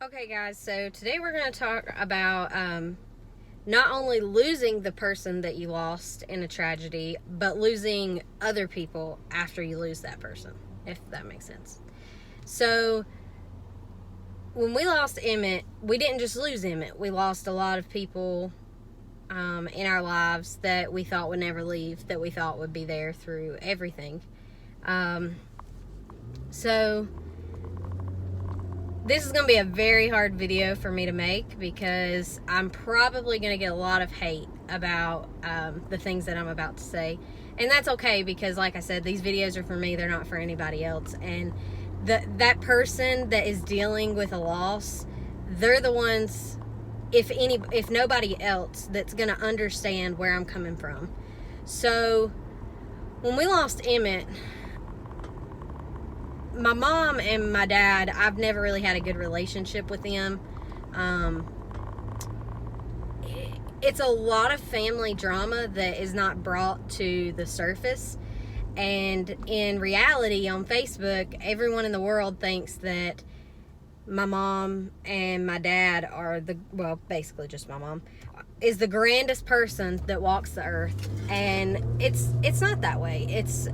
Okay, guys, so today we're going to talk about not only losing the person that you lost in a tragedy, but losing other people after you lose that person, if that makes sense. So, when we lost Emmett, we didn't just lose Emmett. We lost a lot of people in our lives that we thought would never leave, that we thought would be there through everything. So this is going to be a very hard video for me to make because I'm probably going to get a lot of hate about the things that I'm about to say. And that's okay because, like I said, these videos are for me. They're not for anybody else. And that person that is dealing with a loss, they're the ones, if nobody else, that's going to understand where I'm coming from. So when we lost Emmett, my mom and my dad, I've never really had a good relationship with them. It's a lot of family drama that is not brought to the surface. And in reality, on Facebook, everyone in the world thinks that my mom and my dad are basically just my mom, is the grandest person that walks the earth. And it's not that way. It's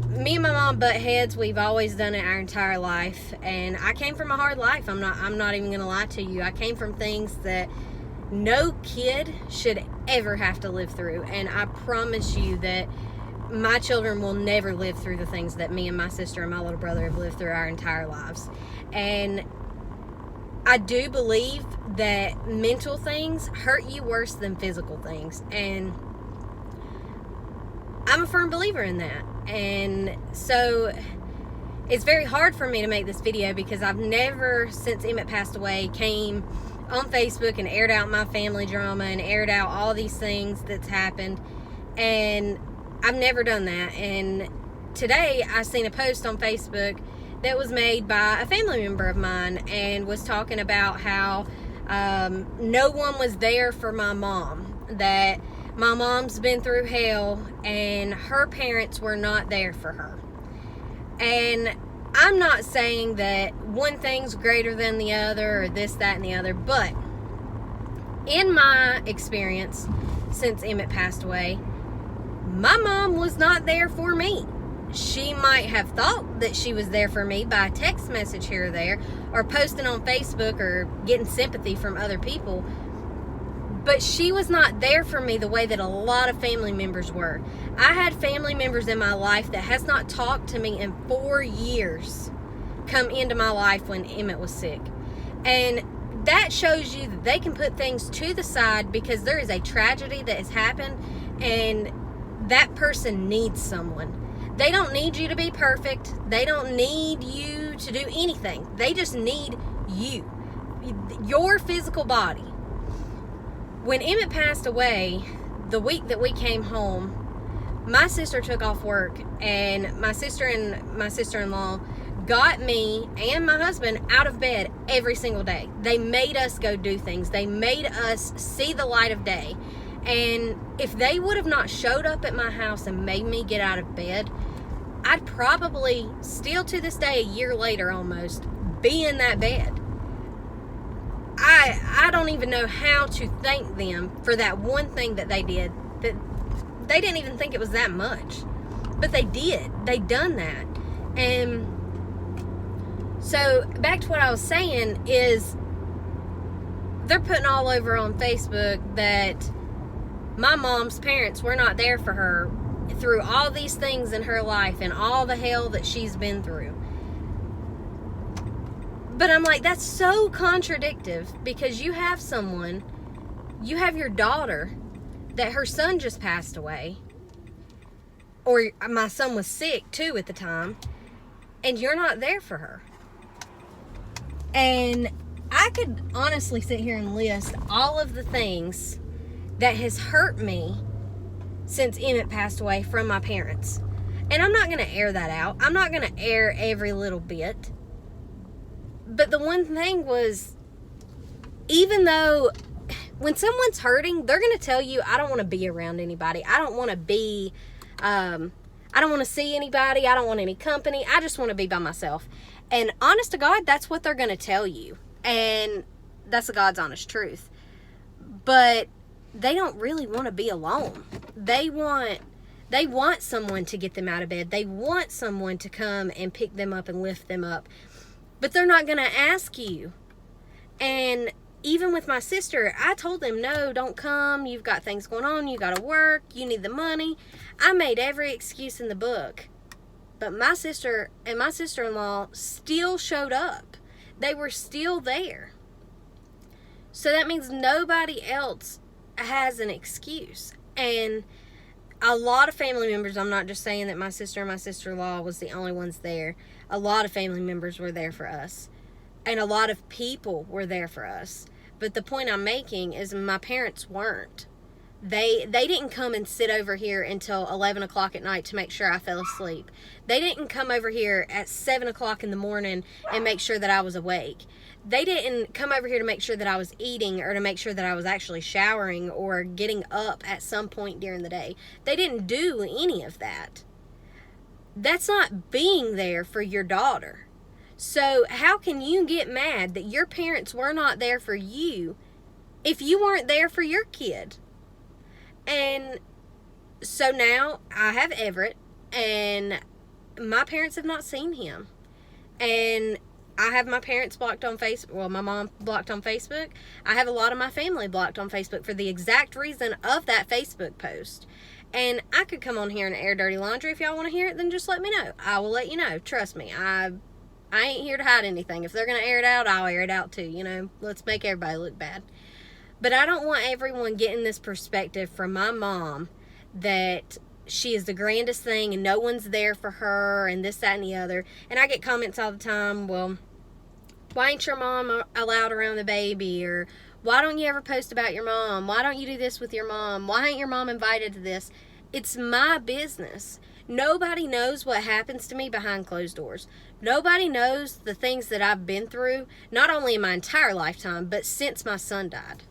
me and my mom butt heads. We've always done it our entire life, and I came from a hard life. I'm not even gonna lie to you. I came from things that no kid should ever have to live through, and I promise you that my children will never live through the things that me and my sister and my little brother have lived through our entire lives. And I do believe that mental things hurt you worse than physical things, and I'm a firm believer in that. And so it's very hard for me to make this video because I've never, since Emmett passed away, came on Facebook and aired out my family drama and aired out all these things that's happened. And I've never done that. And today I seen a post on Facebook that was made by a family member of mine and was talking about how no one was there for my mom, that my mom's been through hell and her parents were not there for her. And I'm not saying that one thing's greater than the other or this, that, and the other, but in my experience since Emmett passed away, my mom was not there for me. She might have thought that she was there for me by a text message here or there, or posting on Facebook, or getting sympathy from other people. But she was not there for me the way that a lot of family members were. I had family members in my life that has not talked to me in 4 years come into my life when Emmett was sick. And that shows you that they can put things to the side because there is a tragedy that has happened and that person needs someone. They don't need you to be perfect. They don't need you to do anything. They just need you, your physical body. When Emmett passed away, the week that we came home, my sister took off work, and my sister and my sister-in-law got me and my husband out of bed every single day. They made us go do things. They made us see the light of day. And if they would have not showed up at my house and made me get out of bed, I'd probably still to this day, a year later almost, be in that bed. I don't even know how to thank them for that one thing that they did. That they didn't even think it was that much, but they did. They done that. And so back to what I was saying is, they're putting all over on Facebook that my mom's parents were not there for her through all these things in her life and all the hell that she's been through. But I'm like, that's so contradictory, because you have your daughter that her son just passed away, or my son was sick too at the time, and you're not there for her. And I could honestly sit here and list all of the things that has hurt me since Emmett passed away from my parents. And I'm not going to air that out. I'm not going to air every little bit. But the one thing was, even though when someone's hurting, they're going to tell you, I don't want to be around anybody. I don't want to be, I don't want to see anybody. I don't want any company. I just want to be by myself. And honest to God, that's what they're going to tell you. And that's the God's honest truth. But they don't really want to be alone. They want someone to get them out of bed. They want someone to come and pick them up and lift them up. But they're not going to ask you. And even with my sister, I told them, no, don't come. You've got things going on. You got to work. You need the money. I made every excuse in the book. But my sister and my sister-in-law still showed up. They were still there. So that means nobody else has an excuse. And a lot of family members, I'm not just saying that my sister and my sister-in-law was the only ones there. A lot of family members were there for us. And a lot of people were there for us. But the point I'm making is my parents weren't. They didn't come and sit over here until 11 o'clock at night to make sure I fell asleep. They didn't come over here at 7 o'clock in the morning and make sure that I was awake. They didn't come over here to make sure that I was eating or to make sure that I was actually showering or getting up at some point during the day. They didn't do any of that. That's not being there for your daughter. So how can you get mad that your parents were not there for you if you weren't there for your kid? And so now I have Everett, and my parents have not seen him. And I have my parents blocked on Facebook. Well, my mom blocked on Facebook. I have a lot of my family blocked on Facebook for the exact reason of that Facebook post. And I could come on here and air dirty laundry. If y'all want to hear it, then just let me know. I will let you know. Trust me. I ain't here to hide anything. If they're going to air it out, I'll air it out too. You know, let's make everybody look bad. But I don't want everyone getting this perspective from my mom that she is the grandest thing and no one's there for her and this, that, and the other. And I get comments all the time, well, why ain't your mom allowed around the baby? Or why don't you ever post about your mom? Why don't you do this with your mom? Why ain't your mom invited to this? It's my business. Nobody knows what happens to me behind closed doors. Nobody knows the things that I've been through, not only in my entire lifetime, but since my son died.